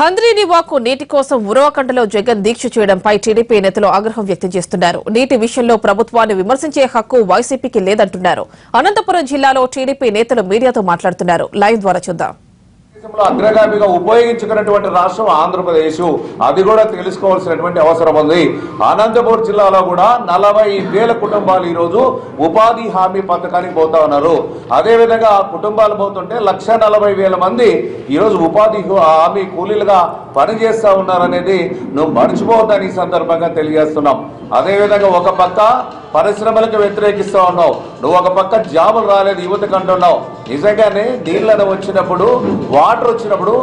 హంద్రీనివాకు నీటి కోసం ఉరవకంటలో జగన్ దీక్ష చేయడంపై టీడీపీ నేతలు ఆగ్రహం వ్యక్తం చేస్తున్నారు. నీటి విషయంలో ప్రభుత్వాన్ని విమర్శించే హక్కు వైసీపీకి లేదంటున్నారు. అనంతపురం జిల్లాలో టీడీపీ నేతలు మీడియాతో మాట్లాడుతున్నారు. లైవ్ ద్వారా చూద్దాం. అగ్రగామిగా ఉపయోగించుకున్నటువంటి రాష్ట్రం ఆంధ్రప్రదేశ్, అది కూడా తెలుసుకోవాల్సినటువంటి అవసరం ఉంది. అనంతపురం జిల్లాలో కూడా 40,000 కుటుంబాలు ఈరోజు ఉపాధి హామీ పథకానికి పోతా ఉన్నారు. అదేవిధంగా కుటుంబాలు పోతుంటే 1,40,000 మంది ఈరోజు ఉపాధి హామీ కూలీలుగా పనిచేస్తూ ఉన్నారనేది నువ్వు మర్చిపోవద్దని ఈ సందర్భంగా తెలియజేస్తున్నాం. అదేవిధంగా ఒక పక్క పరిశ్రమలకు వ్యతిరేకిస్తూ ఉన్నావు, నువ్వు ఒక పక్క జాబులు రాలేదు యువతకు అంటున్నావు. నిజంగానే నీళ్ళను వచ్చినప్పుడు, వాటర్ వచ్చినప్పుడు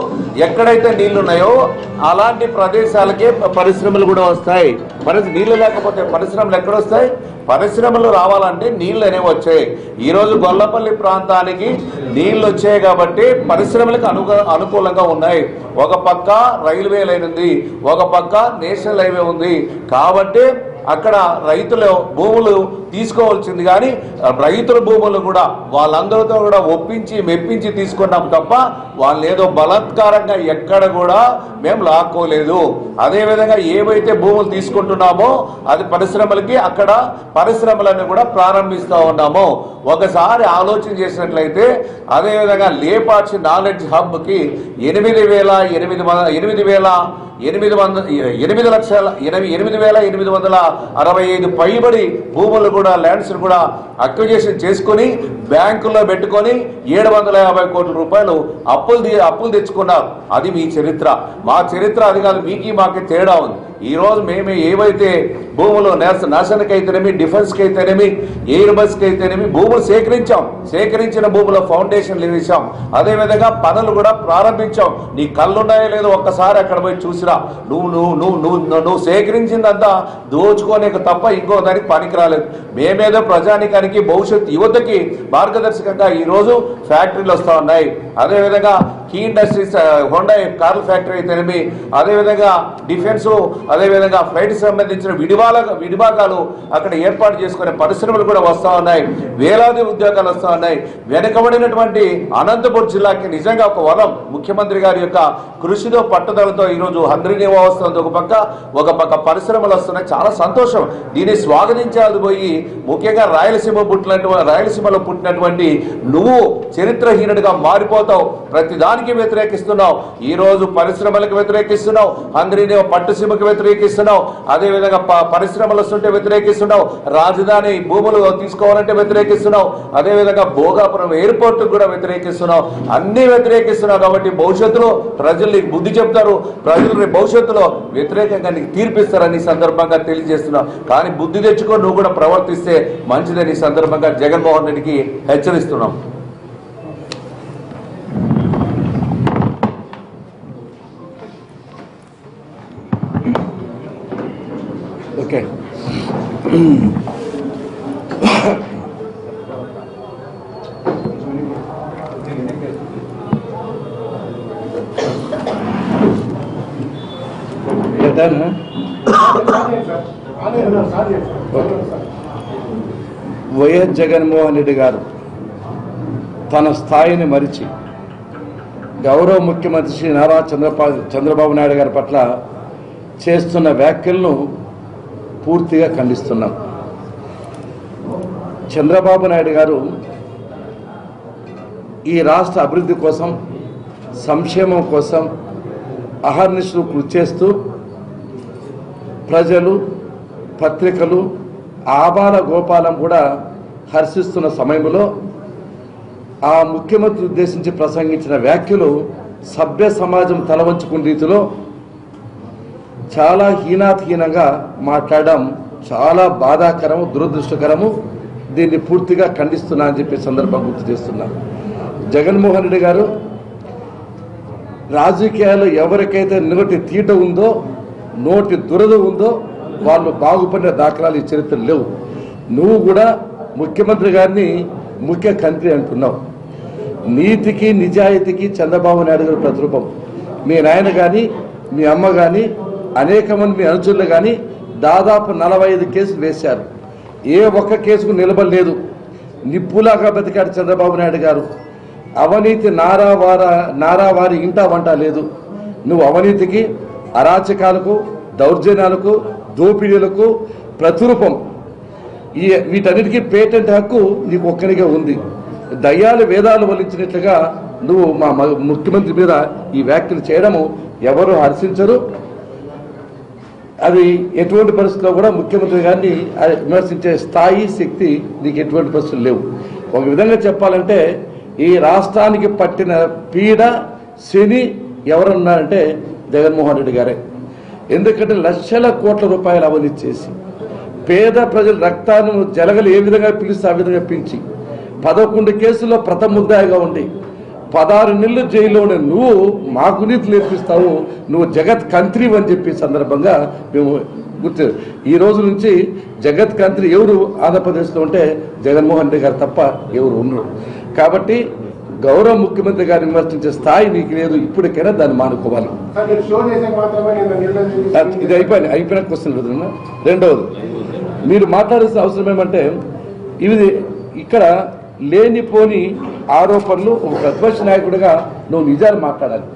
ఎక్కడైతే నీళ్లు ఉన్నాయో అలాంటి ప్రదేశాలకే పరిశ్రమలు కూడా వస్తాయి. నీళ్లు లేకపోతే పరిశ్రమలు ఎక్కడొస్తాయి? పరిశ్రమలు రావాలంటే నీళ్లు అనేవి వచ్చాయి. ఈరోజు గొల్లపల్లి ప్రాంతానికి నీళ్లు వచ్చాయి కాబట్టి పరిశ్రమలకు అనుకూలంగా ఉన్నాయి. ఒక పక్క రైల్వే లైన్ ఉంది, ఒక పక్క నేషనల్ హైవే ఉంది. కాబట్టి అక్కడ రైతులు భూములు తీసుకోవాల్సింది, కానీ రైతుల భూములు కూడా వాళ్ళందరితో కూడా ఒప్పించి మెప్పించి తీసుకున్నాం తప్ప వాళ్ళు ఏదో బలాత్కారంగా ఎక్కడ కూడా మేము లాక్కోలేదు. అదేవిధంగా ఏవైతే భూములు తీసుకుంటున్నామో అది పరిశ్రమలకి, అక్కడ పరిశ్రమలను కూడా ప్రారంభిస్తూ ఉన్నాము. ఒకసారి ఆలోచన చేసినట్లయితే అదేవిధంగా లేపాక్షి నాలెడ్జ్ హబ్కి 8,865 పైబడి భూములు కూడా ల్యాండ్స్ కూడా అక్విజిషన్ చేసుకుని బ్యాంకుల్లో పెట్టుకొని 750 కోట్ల రూపాయలు అప్పులు తెచ్చుకున్నారు. అది మీ చరిత్ర. మా చరిత్ర అది కాదు. మీకు మాకే తేడా ఉంది. ఈరోజు మేము ఏవైతే భూములు నేషనల్కైతేనేమి, డిఫెన్స్కి అయితేనేమి, ఎయిర్ బస్కి అయితేనేమి భూములు సేకరించిన భూముల ఫౌండేషన్లు వేసాం. అదేవిధంగా పనులు కూడా ప్రారంభించాం. నీ కళ్ళున్నాయో లేదో ఒక్కసారి అక్కడ పోయి చూసిరా. నువ్వు సేకరించిందంతా దోచుకోలేక తప్ప ఇంకో దానికి పనికిరాలేదు. మేమేదో ప్రజానికానికి, భవిష్యత్ యువతకి మార్గదర్శకంగా ఈరోజు ఫ్యాక్టరీలు వస్తూ ఉన్నాయి. అదేవిధంగా కీ ఇండస్ట్రీస్, హోండా కార్ల ఫ్యాక్టరీ అయితేనేమి, అదేవిధంగా డిఫెన్స్, అదేవిధంగా ఫ్లైట్ సంబంధించిన విడిభాగాలు అక్కడ ఏర్పాటు చేసుకునే పరిశ్రమలు కూడా వస్తూ ఉన్నాయి. వేలాది ఉద్యోగాలు వస్తూ ఉన్నాయి. వెనుకబడినటువంటి అనంతపురం జిల్లాకి నిజంగా ఒక వరం. ముఖ్యమంత్రి గారి యొక్క కృషితో, పట్టుదలతో ఈరోజు హంద్రీనివా వస్తుంది. ఒక పక్క పరిశ్రమలు వస్తున్నాయి. చాలా సంతోషం. దీన్ని స్వాగతించాలి. పోయి ముఖ్యంగా రాయలసీమలో పుట్టినటువంటి నువ్వు చరిత్రహీనుడిగా మారిపోతావు. ప్రతి దానికి వ్యతిరేకిస్తున్నావు. ఈ రోజు పరిశ్రమలకు వ్యతిరేకిస్తున్నావు, హంద్రీనివా పట్టుసీమకు వ్యతిరేకిస్తున్నావు, అదేవిధంగా పరిశ్రమలు వస్తుంటే వ్యతిరేకిస్తున్నావు, రాజధాని భూములు తీసుకోవాలంటే వ్యతిరేకిస్తున్నావు, అదేవిధంగా భోగాపురం ఎయిర్పోర్ట్ కూడా వ్యతిరేకిస్తున్నావు. అన్ని వ్యతిరేకిస్తున్నావు. కాబట్టి భవిష్యత్తులో ప్రజలు నీకు బుద్ధి చెప్తారు. ప్రజలు భవిష్యత్తులో వ్యతిరేకంగా నీకు తీర్పిస్తారని సందర్భంగా తెలియజేస్తున్నావు. కానీ బుద్ధి తెచ్చుకొని నువ్వు కూడా ప్రవర్తిస్తే మంచిదని సందర్భంగా జగన్మోహన్ రెడ్డికి హెచ్చరిస్తున్నాం. ఓకే, వైఎస్ జగన్మోహన్ రెడ్డి గారు తన స్థాయిని మరిచి గౌరవ ముఖ్యమంత్రి శ్రీ నారా చంద్రబాబు నాయుడు గారి పట్ల చేస్తున్న వ్యాఖ్యలను పూర్తిగా ఖండిస్తున్నాం. చంద్రబాబు నాయుడు గారు ఈ రాష్ట్ర అభివృద్ధి కోసం, సంక్షేమం కోసం అహర్నిశలు కృషి చేస్తూ ప్రజలు, పత్రికలు, ఆబాల గోపాలం కూడా హర్షిస్తున్న సమయంలో ఆ ముఖ్యమంత్రి ఉద్దేశించి ప్రసంగించిన వ్యాఖ్యలు సభ్య సమాజం తలవంచుకునే రీతిలో చాలా హీనాతిహీనంగా మాట్లాడడం చాలా బాధాకరము, దురదృష్టకరము. దీన్ని పూర్తిగా ఖండిస్తున్నా అని చెప్పి సందర్భం గుర్తు చేస్తున్నా. జగన్మోహన్ రెడ్డి గారు రాజకీయాల్లో ఎవరికైతే నోటి తీట ఉందో, నోటి దురద ఉందో వాళ్ళు బాగుపడిన దాఖలాలు ఈ చరిత్ర లేవు. నువ్వు కూడా ముఖ్యమంత్రి గారిని ముఖ్య కంత్రి అంటున్నావు. నీతికి, నిజాయితీకి చంద్రబాబు నాయుడు గారు ప్రతిరూపం. మీ నాయన కానీ, మీ అమ్మ కానీ, అనేక మంది మీ అనుచరులు కానీ దాదాపు 45 కేసులు వేశారు. ఏ ఒక్క కేసుకు నిలబడలేదు. నిప్పులాగా బతికాడు చంద్రబాబు నాయుడు గారు. అవినీతి నారావారి ఇంటా వంట లేదు. నువ్వు అవినీతికి, అరాచకాలకు, దౌర్జన్యాలకు, దోపిడీలకు ప్రతిరూపం. వీటన్నిటికీ పేటెంట్ హక్కు నీకు ఒక్కనిగా ఉంది. దయ్యాలు వేదాలు వలించినట్లుగా నువ్వు మా ముఖ్యమంత్రి మీద ఈ వ్యాఖ్యలు చేయడము ఎవరు హర్షించరు. అది ఎటువంటి పరిస్థితుల్లో కూడా ముఖ్యమంత్రి గారిని విమర్శించే స్థాయి, శక్తి నీకు ఎటువంటి పరిస్థితులు లేవు. ఒక విధంగా చెప్పాలంటే ఈ రాష్ట్రానికి పట్టిన పీడ, శని ఎవరున్నారంటే జగన్మోహన్ రెడ్డి గారే. ఎందుకంటే లక్షల కోట్ల రూపాయలు అవినీతి చేసి పేద ప్రజల రక్తాన్ని జలగలు ఏ విధంగా పిలిస్తే ఆ విధంగా పిలిచి 11 కేసుల్లో ప్రథమ ముద్దాయిగా ఉండి 16 నెలలు జైల్లోనే నువ్వు మాకు నీతి నేర్పిస్తావు, నువ్వు జగత్ కంత్రి అని చెప్పి సందర్భంగా మేము గుర్తు. ఈ రోజు నుంచి జగత్ కంత్రి ఎవరు ఆంధ్రప్రదేశ్లో ఉంటే జగన్మోహన్ రెడ్డి గారు తప్ప ఎవరు ఉండరు. కాబట్టి గౌరవ ముఖ్యమంత్రి గారిని విమర్శించే స్థాయి నీకు లేదు. ఇప్పటికైనా దాన్ని మానుకోవాలి. ఇది అయిపోయిన క్వశ్చన్ లేదు. రెండవది, మీరు మాట్లాడాల్సిన అవసరం ఏమంటే ఇది ఇక్కడ లేనిపోని ఆరోపణలు. ఒక ప్రతిపక్ష నాయకుడిగా నువ్వు నిజాలు మాట్లాడాలి.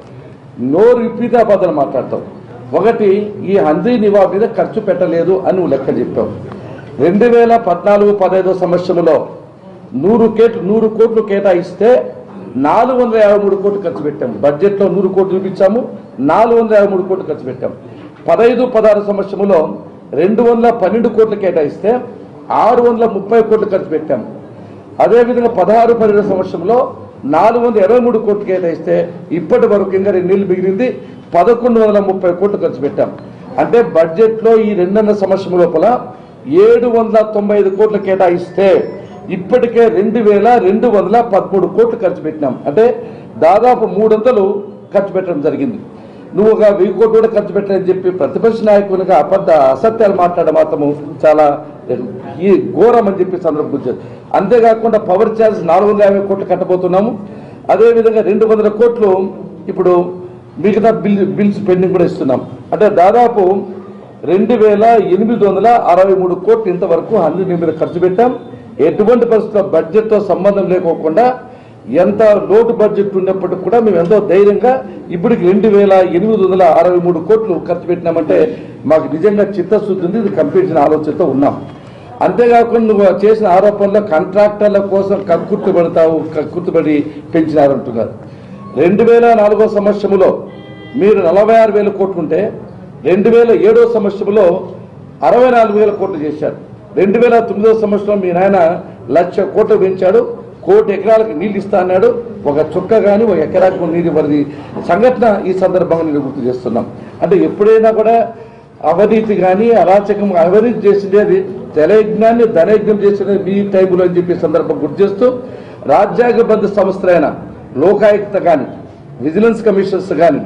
నోరు విపరీత అబద్ధాలు మాట్లాడతావు. ఒకటి, ఈ హంద్రీ నివా మీద ఖర్చు పెట్టలేదు అని నువ్వు లెక్క చెప్పావు. 2014-15 సంవత్సరంలో 100 కోట్లు కేటాయిస్తే 453 కోట్లు ఖర్చు పెట్టాము. బడ్జెట్లో 100 కోట్లు చూపించాము, 453 కోట్లు ఖర్చు పెట్టాము. 15-16 సంవత్సరంలో 212 కోట్లు కేటాయిస్తే 630 కోట్లు ఖర్చు పెట్టాము. అదేవిధంగా 16-17 సంవత్సరంలో 423 కోట్లు కేటాయిస్తే ఇప్పటి వరకు ఇంకా 2 నెలలు మిగిలింది 1130 కోట్లు ఖర్చు పెట్టాం. అంటే బడ్జెట్లో ఈ 2.5 సంవత్సరం లోపల 795 కోట్లు కేటాయిస్తే ఇప్పటికే 2213 కోట్లు ఖర్చు పెట్టినాం. అంటే దాదాపు 300 ఖర్చు పెట్టడం జరిగింది. నువ్వు ఒక 1000 కోట్లు కూడా ఖర్చు పెట్టాలని చెప్పి ప్రతిపక్ష నాయకునిగా అసత్యాలు మాట్లాడడం మాత్రము చాలా ఈ ఘోరం అని చెప్పి సందర్భం. అంతేకాకుండా పవర్ ఛార్జ్ 450 కోట్లు కట్టబోతున్నాము. అదేవిధంగా 200 కోట్లు ఇప్పుడు మిగతా బిల్స్ పెండింగ్ కూడా ఇస్తున్నాం. అంటే దాదాపు 2863 కోట్లు ఇంతవరకు అన్ని మీద ఖర్చు పెట్టాం. ఎటువంటి పరిస్థితుల్లో బడ్జెట్తో సంబంధం లేకోకుండా ఎంత లోటు బడ్జెట్ ఉన్నప్పటికీ కూడా మేము ఎంతో ధైర్యంగా ఇప్పటికి 2863 కోట్లు ఖర్చు పెట్టినామంటే మాకు నిజంగా చిత్తశుద్ధి ఉంది. ఇది కంప్లీట్ ఆలోచనతో ఉన్నాం. అంతేకాకుండా నువ్వు చేసిన ఆరోపణలో కాంట్రాక్టర్ల కోసం కక్కుర్తిపడి పెంచినారంటున్నారు. 2004 సంవత్సరంలో మీరు 46,000 కోట్లు ఉంటే 2007 సంవత్సరంలో 64,000 కోట్లు చేశారు. 2009 సంవత్సరం మీ నాయన 1,00,000 కోట్లు పెంచాడు. 1 కోటి ఎకరాలకు నీళ్ళు ఇస్తా అన్నాడు. ఒక చుక్క కానీ ఒక ఎకరాకు నీళ్ళు ఇవ్వని సంఘటన ఈ సందర్భంగా నేను గుర్తు చేస్తున్నాం. అంటే ఎప్పుడైనా కూడా అవినీతి కానీ అరాచకం అవినీతి చేసిండేది జలయజ్ఞాన్ని ధనయజ్ఞం చేసినది మీ టైంలో అని చెప్పి సందర్భం గుర్తు చేస్తూ రాజ్యాంగబద్ధ సంస్థలైన లోకాయుక్త కానీ విజిలెన్స్ కమిషన్స్ కానీ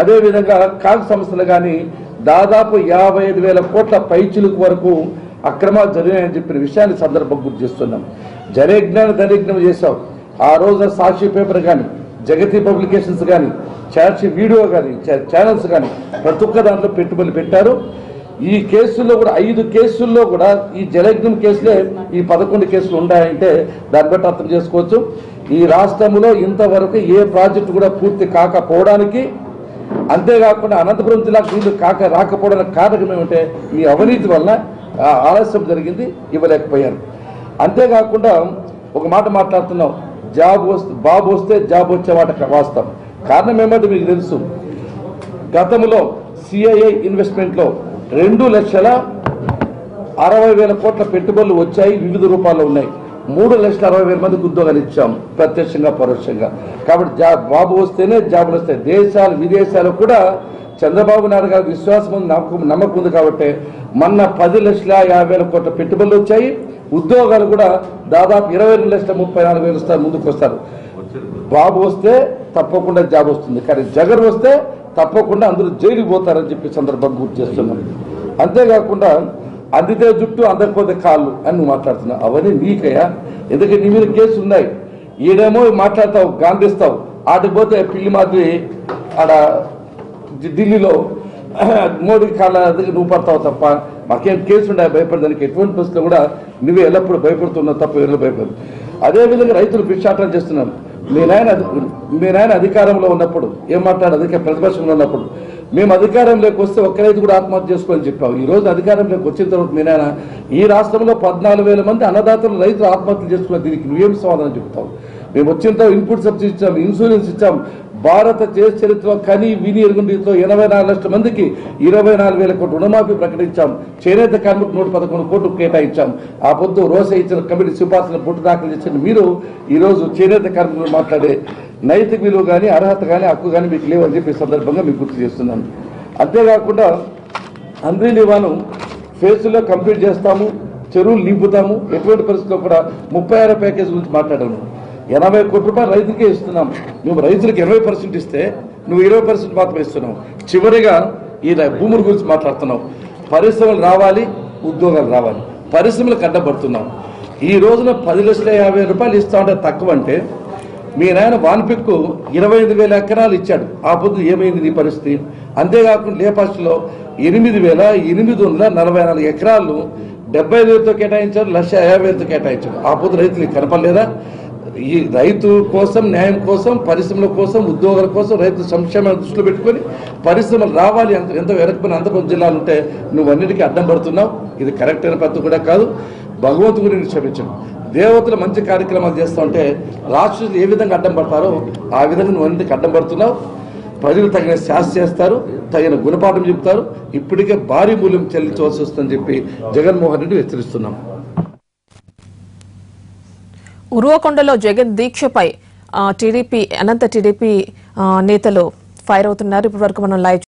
అదేవిధంగా కాగ్ సంస్థలు కానీ దాదాపు 55,000 కోట్ల పైచిలుకు వరకు అక్రమాలు జరిగాయని చెప్పిన విషయాన్ని సందర్భం గుర్తు చేస్తున్నాం. జలయజ్ఞాన్ని ధనయజ్ఞం చేశావు. ఆ రోజున సాక్షి పేపర్ కానీ జగతి పబ్లికేషన్స్ కానీ చార్చి వీడియో కానీ ఛానల్స్ కానీ ప్రతి ఒక్క దాంట్లో పెట్టుబడులు పెట్టారు. ఈ కేసుల్లో కూడా 5 కేసుల్లో కూడా ఈ జలయజ్ఞం కేసులే ఈ 11 కేసులు ఉన్నాయంటే దాన్ని బట్టి అర్థం చేసుకోవచ్చు. ఈ రాష్ట్రంలో ఇంతవరకు ఏ ప్రాజెక్టు కూడా పూర్తి కాకపోవడానికి, అంతేకాకుండా అనంతపురం జిల్లాకు నీళ్లు రాకపోవడానికి కారణం ఏమంటే మీ అవినీతి వల్ల ఆలస్యం జరిగింది, ఇవ్వలేకపోయారు. అంతేకాకుండా ఒక మాట మాట్లాడుతున్నాం, బాబు వస్తే జాబ్ వచ్చే మాట వాస్తవం. కారణం ఏమంటే మీకు తెలుసు, గతంలో సిఐఐ ఇన్వెస్ట్మెంట్లో 2,60,000 కోట్ల పెట్టుబడులు వచ్చాయి, వివిధ రూపాల్లో ఉన్నాయి. 3,60,000 మందికి ఉద్యోగాలు ఇచ్చాం ప్రత్యక్షంగా పరోక్షంగా. కాబట్టి బాబు వస్తేనే జాబులు వస్తాయి. దేశాలు విదేశాలు కూడా చంద్రబాబు నాయుడు గారి విశ్వాసం ఉంది, నమ్మకం ఉంది. కాబట్టి మొన్న 10,50,000 కోట్ల పెట్టుబడులు వచ్చాయి. ఉద్యోగాలు కూడా దాదాపు 22,34,000 వస్తారు, ముందుకు వస్తారు. బాబు వస్తే తప్పకుండా జాబ్ వస్తుంది, కానీ జగన్ వస్తే తప్పకుండా అందరూ జైలుకి పోతారని చెప్పి సందర్భం గుర్తు చేస్తున్నాం. అంతేకాకుండా అందితే జుట్టు అందకపోతే కాళ్ళు అని నువ్వు మాట్లాడుతున్నావు. అవన్నీ నీకయ్యా, ఎందుకంటే నీ మీద కేసులు ఉన్నాయి. ఈడేమో మాట్లాడతావు, గాంధిస్తావు, ఆటికి పోతే పిల్లి మాదిరి ఆడ ఢిల్లీలో మోడీ కాళ్ళ దగ్గర నువ్వు పడతావు తప్ప మాకేం కేసు ఉండే భయపడడానికి. ఎటువంటి పరిస్థితుల్లో కూడా నువ్వే ఎల్లప్పుడూ భయపడుతున్నావు తప్ప ఎవరు భయపడదు. అదేవిధంగా రైతులు భిక్షాటన చేస్తున్నారు. మీ నాయన అధికారంలో ఉన్నప్పుడు ఏం మాట్లాడు ప్రతిపక్షంలో ఉన్నప్పుడు మేము అధికారంలోకి వస్తే ఒక్క రైతు కూడా ఆత్మహత్య చేసుకోని చెప్పావు. ఈ రోజు అధికారంలోకి వచ్చిన తర్వాత మీ నాయన ఈ రాష్ట్రంలో 14,000 మంది అన్నదాతలు రైతులు ఆత్మహత్యలు చేసుకున్న దీనికి నువ్వేం సమాధానం చెప్తావు? మేము వచ్చిన తర్వాత ఇన్పుట్ సబ్సిడీ ఇచ్చాం, ఇన్సూరెన్స్ ఇచ్చాం. భారత దేశ చరిత్రలో కని విని ఎరుగుండి 84 లక్షల మందికి 24,000 కోట్ల రుణమాఫీ ప్రకటించాం. చేనేత కార్మికు 111 కోట్లు కేటాయించాం. ఆ పొద్దు రోజు ఇచ్చిన కమిటీ సిఫార్సులను బొట్టు దాఖలు చేసిన మీరు ఈ రోజు చేనేత కార్మికులు మాట్లాడే నైతిక విలువ కానీ అర్హత కానీ హక్కు కానీ మీకు లేవని చెప్పి సందర్భంగా మీకు గుర్తు చేస్తున్నాను. అంతేకాకుండా అంద్రీనివాను ఫేజ్లో కంప్లీట్ చేస్తాము, చెరువులు నింపుతాము. ఎటువంటి పరిస్థితుల్లో కూడా 36 ప్యాకేజ్ గురించి మాట్లాడాము. 80 కోట్ల రూపాయలు రైతులకే ఇస్తున్నాం. నువ్వు రైతులకు 80% ఇస్తే నువ్వు 20% మాత్రమే ఇస్తున్నావు. చివరిగా ఈ భూముల గురించి మాట్లాడుతున్నావు. పరిశ్రమలు రావాలి, ఉద్యోగాలు రావాలి, పరిశ్రమలకు అడ్డపడుతున్నావు. ఈ రోజున 10,50,000 రూపాయలు ఇస్తా ఉంటే తక్కువ అంటే మీ నాయన వాన్పిక్కు 25,000 ఎకరాలు ఇచ్చాడు. ఆ పొద్దు ఏమైంది నీ పరిస్థితి? అంతేకాకుండా లేపాస్ట్లో 8,844 ఎకరాలు 75,000తో కేటాయించారు, 1,50,000తో కేటాయించారు. ఆ పొద్దు రైతులకు కనపడలేదా? ఈ రైతు కోసం, న్యాయం కోసం, పరిశ్రమల కోసం, ఉద్యోగాల కోసం, రైతు సంక్షేమాన్ని దృష్టిలో పెట్టుకొని పరిశ్రమలు రావాలి. ఎంత వెనకపోయిన అంతకొంత జిల్లాలు ఉంటే నువ్వు అన్నిటికీ అడ్డం పడుతున్నావు. ఇది కరెక్ట్ అయిన పద్ధతి కూడా కాదు. భగవంతుడు నేను క్షమించను. దేవతలు మంచి కార్యక్రమాలు చేస్తూ ఉంటే రాక్షసులు ఏ విధంగా అడ్డం పడతారో ఆ విధంగా నువ్వు అన్నిటికీ అడ్డం పడుతున్నావు. ప్రజలు తగిన శాస్త్ర చేస్తారు, తగిన గుణపాఠం చెప్తారు. ఇప్పటికే భారీ మూల్యం చెల్లించవలసి వస్తుందని చెప్పి జగన్మోహన్ రెడ్డి హెచ్చరిస్తున్నాం. ఉరువకొండలో జగన్ దీక్షపై టీడీపీ నేతలు ఫైర్ అవుతున్నారు. ఇప్పటివరకు మనం లైవ్